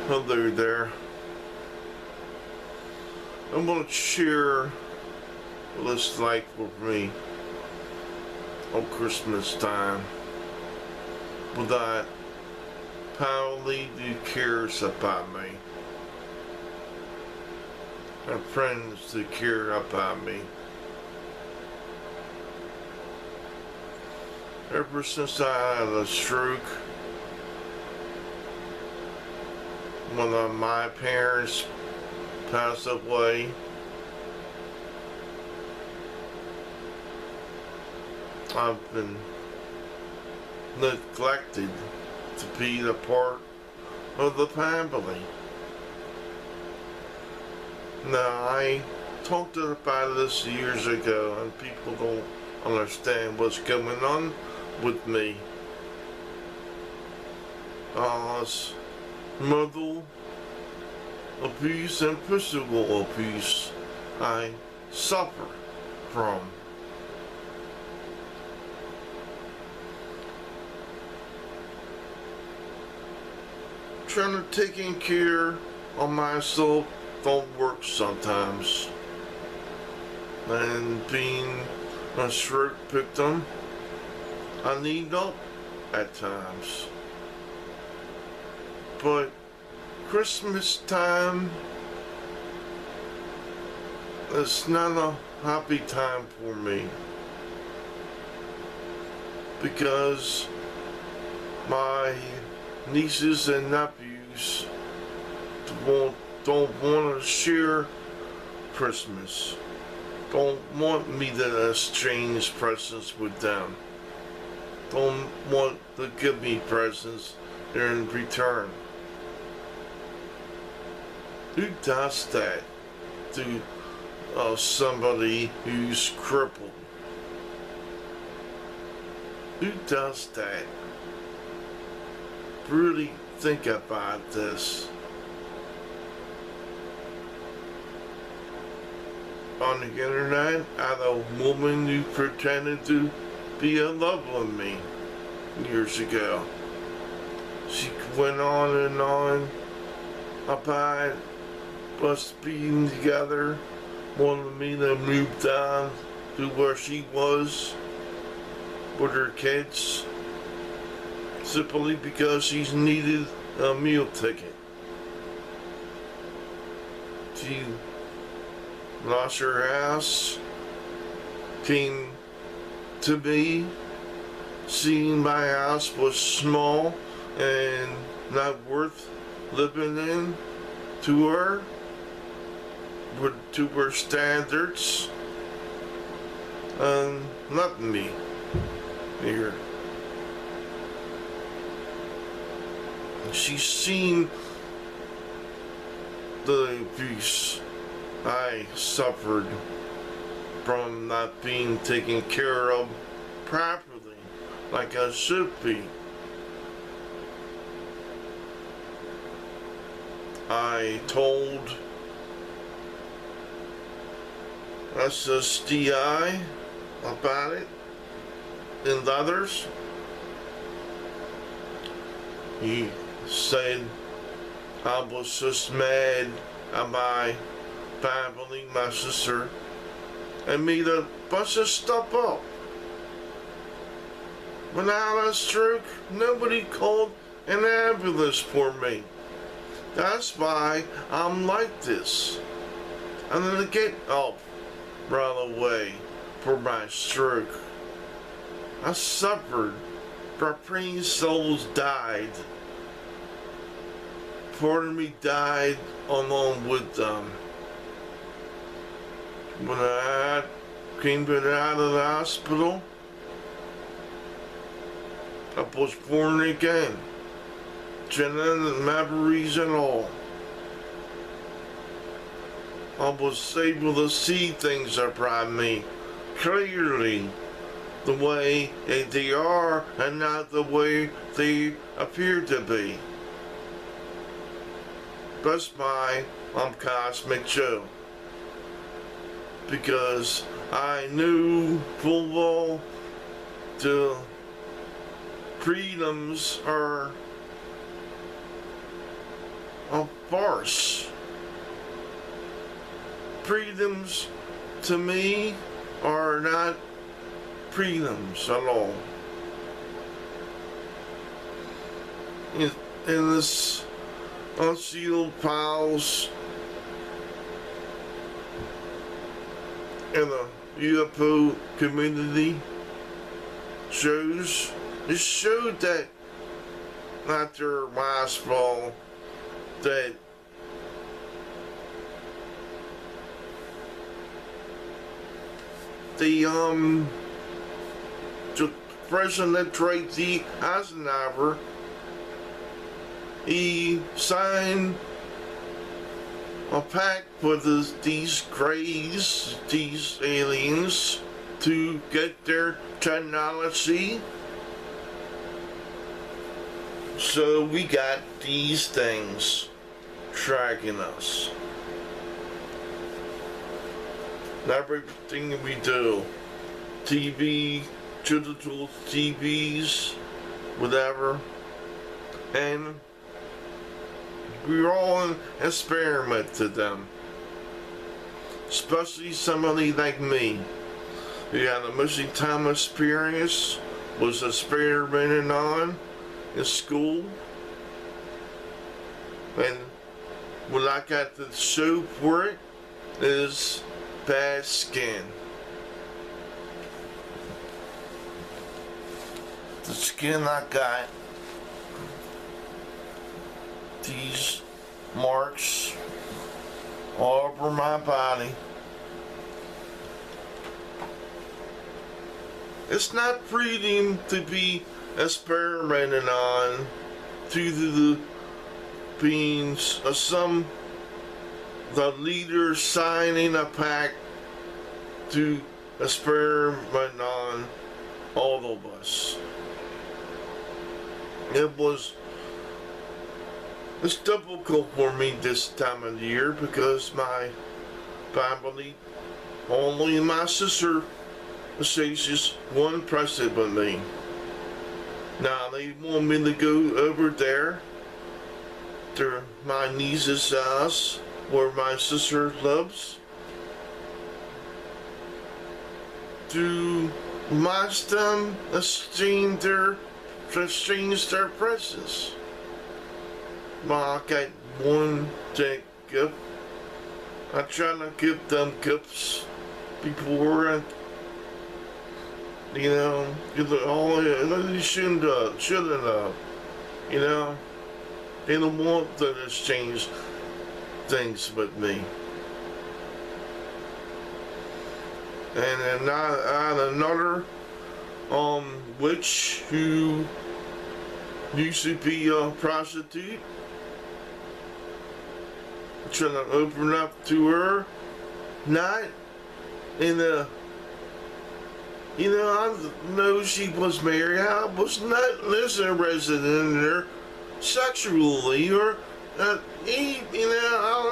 Hello there. I'm going to share what it's like for me on Christmas time without family who cares about me, and friends who care about me. Ever since I had a stroke, one of my parents passed away, I've been neglected to be a part of the family. Now, I talked about this years ago, and people don't understand what's going on with me. It's mental abuse and physical abuse I suffer from. Trying to take care of myself don't work sometimes, and being a stroke victim, I need help at times. But Christmas time is not a happy time for me, because my nieces and nephews don't want to share Christmas, don't want me to exchange presents with them, don't want to give me presents in return. Who does that to somebody who's crippled? Who does that? Really think about this. On the internet, I had a woman who pretended to be in love with me years ago. She went on about us being together, wanted me to move down to where she was with her kids, simply because she needed a meal ticket. She lost her house, came to me, seeing my house was small and not worth living in to her, to her standards, and left me here. She's seen the abuse I suffered from not being taken care of properly like I should be. I told SSDI about it and others. He said I was just mad at my family, my sister, and made a bunch of stuff up. When I had a stroke, nobody called an ambulance for me. That's why I'm like this. I'm gonna get help right away for my stroke. I suffered. My brain cells died. Part of me died along with them. When I came out of the hospital, I was born again. Genetic memories and all. I was able to see things about me clearly, the way they are and not the way they appear to be. That's why I'm Cosmic Joe. Because I knew full well the freedoms are a farce. Freedoms to me are not freedoms at all. In this unsealed piles in the UFO community it showed that after last fall that the President Tracy Eisenhower, he signed a pact with these greys, these aliens, to get their technology. So we got these things tracking us. Everything we do, TV, digital TVs, whatever, and we're all an experiment to them. Especially somebody like me, who had a missing time experience, was experimenting on in school, and what I got to show for it is bad skin. The skin I got, these marks all over my body. It's not freedom to be experimented on through the beings of the leader signing a pact to experiment on all of us. It's difficult for me this time of the year because my family, only my sister is one present with me. Now they want me to go over there to my niece's house where my sister lives to watch them exchange their presents. I got one gift. I try to give them gifts before, you know, they shouldn't have, you know. They don't want to exchange things with me. And then I had another witch who used to be a prostitute. Trying to open up to her, not in a, you know, I know she was married. I was not interested in her sexually or, you know, I'm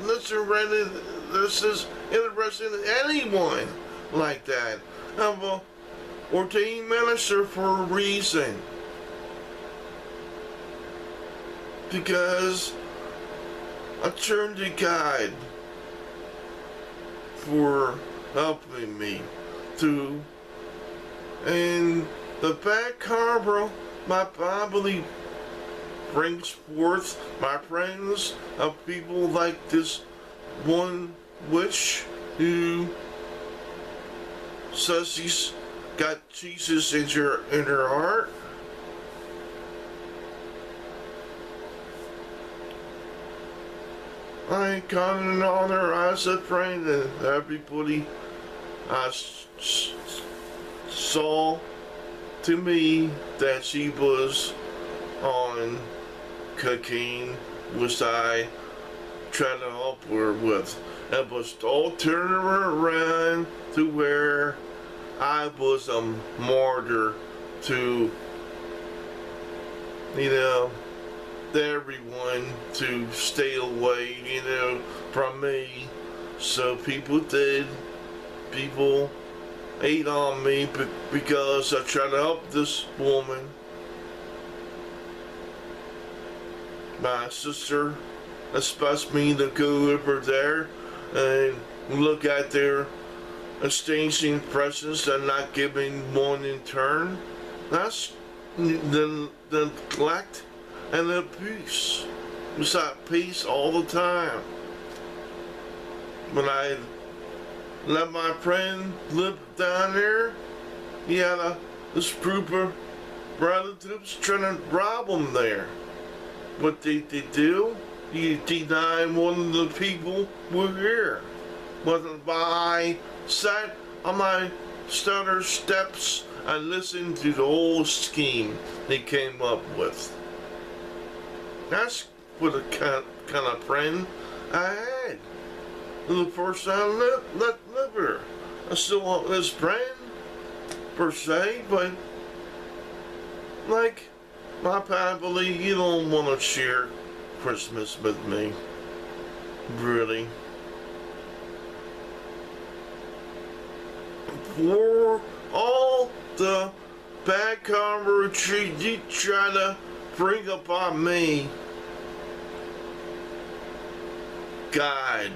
not interested in anyone like that. I'm a ordained minister for a reason. Because I turned to God for helping me to, and the bad karma my family brings forth, my friends of people like this one witch who says she's got Jesus in her heart. I counted on her eyes of praying, and everybody I saw to me that she was on cocaine, which I tried to help her with. It was all turning her around to where I was a martyr to, you know, everyone to stay away, you know, from me. So people ate on me because I tried to help this woman. my sister expects me to go over there and look at their exchanging presents and not giving one in turn. That's the neglect and the abuse. It's at peace all the time. When I let my friend live down there, he had this group of relatives trying to rob him there. What did they do? You deny one of the people were here. Wasn't I sat on my stutter steps and listened to the whole scheme they came up with. That's what a kind of friend I had. The first time I let live here. I still want this friend, per se, but like my family, you don't want to share Christmas with me. Really. For all the bad conversation you try to bring upon me, God,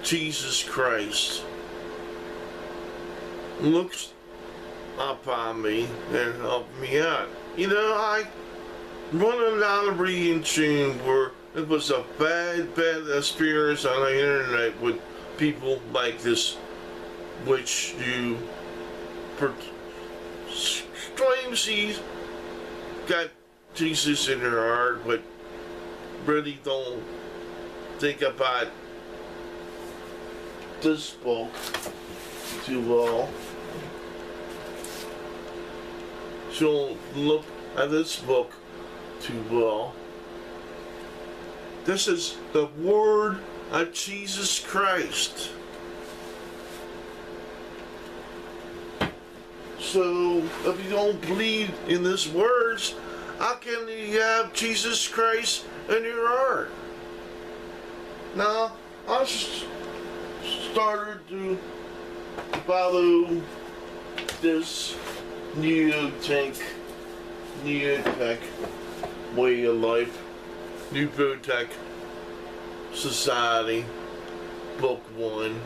Jesus Christ, looks upon me and helped me out. You know, I running out of reading tune where it was a bad experience on the internet with people like this, which you claim she's got Jesus in her heart, but really don't think about this book too well. She don't look at this book too well. This is the word of Jesus Christ. So, if you don't believe in these words, how can you have Jesus Christ in your heart? Now, I started to follow this neotech way of life, neotech society, book 1,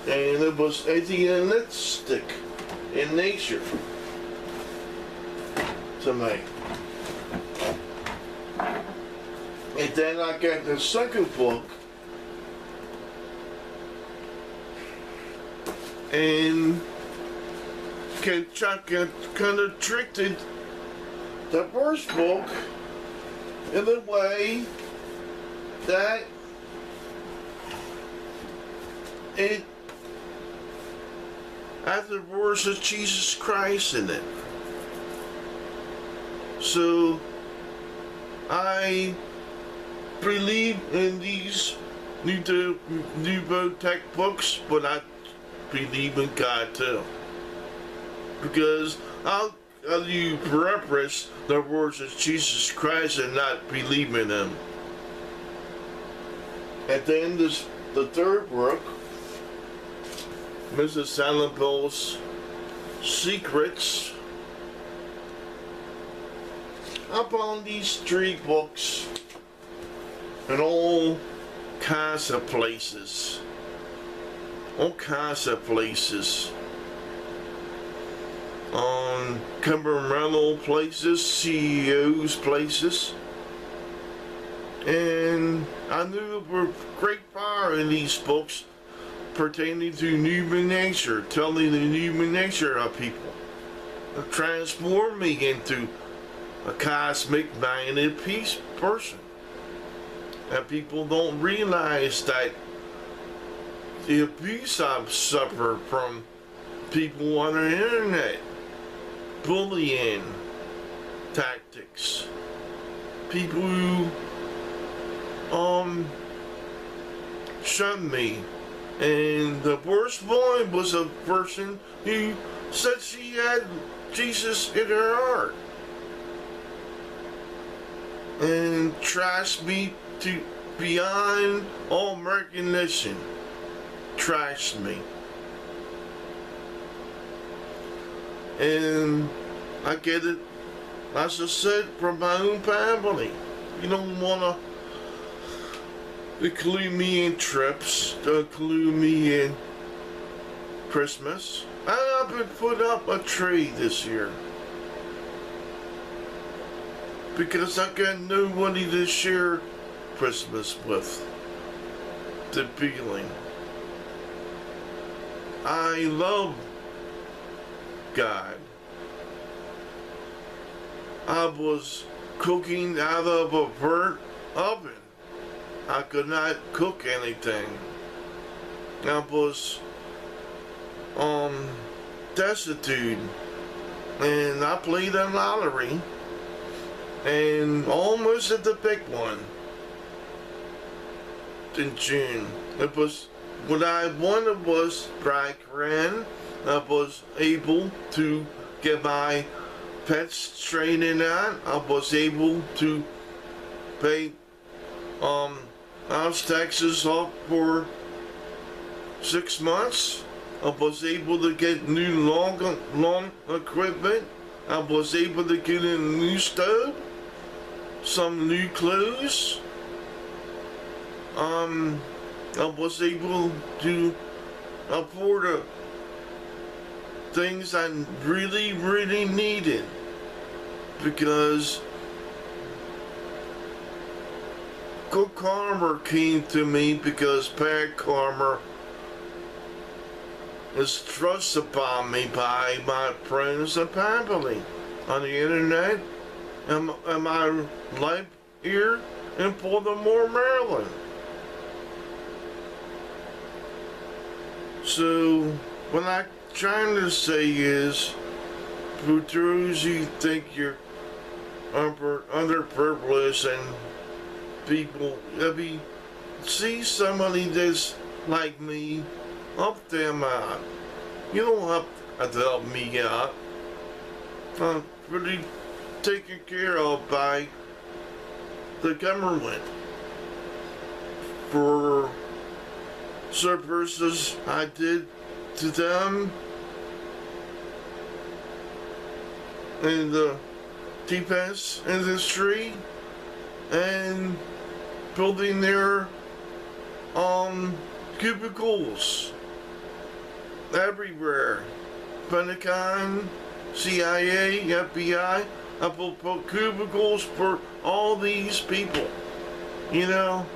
and it was atheistic in nature to me. And then I got the second book, and kind of tricked the first book in the way that it has the words of Jesus Christ in it. So I believe in these new tech books, but I believe in God too. Because how do you reference the words of Jesus Christ and not believe in Him? And then the third book, Mrs. Annabelle's Secrets. Up on these 3 books in all kinds of places. All kinds of places. On governmental places, CEOs places. And I knew there were great power in these books pertaining to human nature, telling the human nature of people. To transform me into a cosmic minded peace person. And people don't realize that the abuse I've suffered from people on the internet, bullying tactics, people who shunned me, and the worst one was a person who said she had Jesus in her heart and trashed me to beyond all recognition. Trashed me. And I get it, as I said, from my own family. you don't wanna include me in trips, include me in Christmas. I've been put up a tree this year because I got nobody to share Christmas with. The feeling. I love God. I was cooking out of a burnt oven. I could not cook anything. I was destitute, and I played a lottery and almost at the big one in June. It was what I wanted was back then. I was able to get my pets straightened out. I was able to pay house taxes off for 6 months. I was able to get new lawn equipment. I was able to get a new stove, some new clothes. I was able to afford things I really, really needed because good karma came to me because bad karma is thrust upon me by my friends and family on the internet and my life here in Baltimore, Maryland. So what I'm trying to say is, for those who think you're underprivileged and people, see somebody that's like me, help them out. You don't have to help me out. I'm pretty taken care of by the government for services I did to them in the defense industry and building their cubicles everywhere. Pentagon, CIA, FBI, I built cubicles for all these people. You know,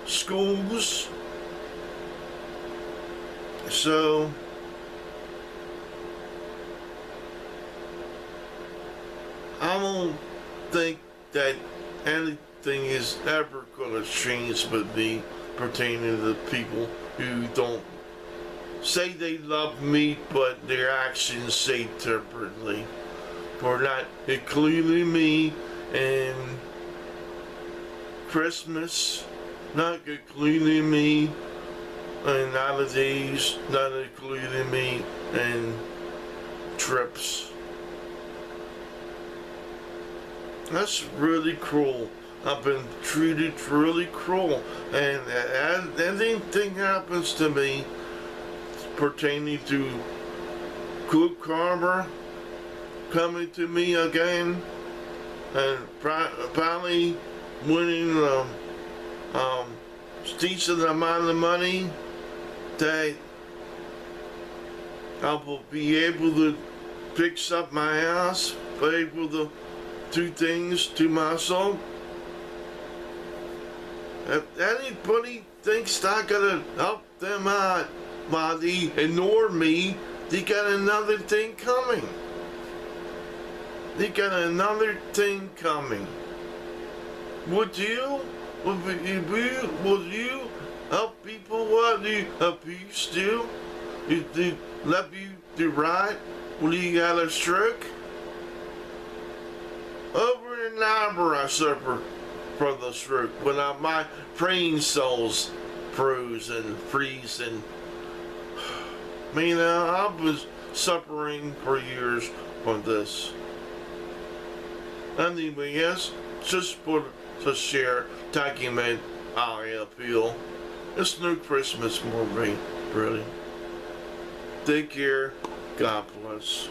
schools. So I don't think that anything is ever going to change with me pertaining to the people who don't say they love me, but their actions say differently. For not including me in Christmas, not including me in holidays, not including me in trips. That's really cruel. I've been treated really cruel, and anything happens to me pertaining to good karma coming to me again, and finally winning decent amount of money, that I will be able to fix up my house, be able to do things to myself. If anybody thinks I gotta help them out while they ignore me, they got another thing coming. They got another thing coming. Would you help people what you abuse do? You let you do right when you got a stroke? Over and over I suffer from the stroke when my brain cells froze and freeze, and I was suffering for years from this. Anyway, yes, just for to share, document how I feel. It's no Christmas for me, really. Take care. God bless.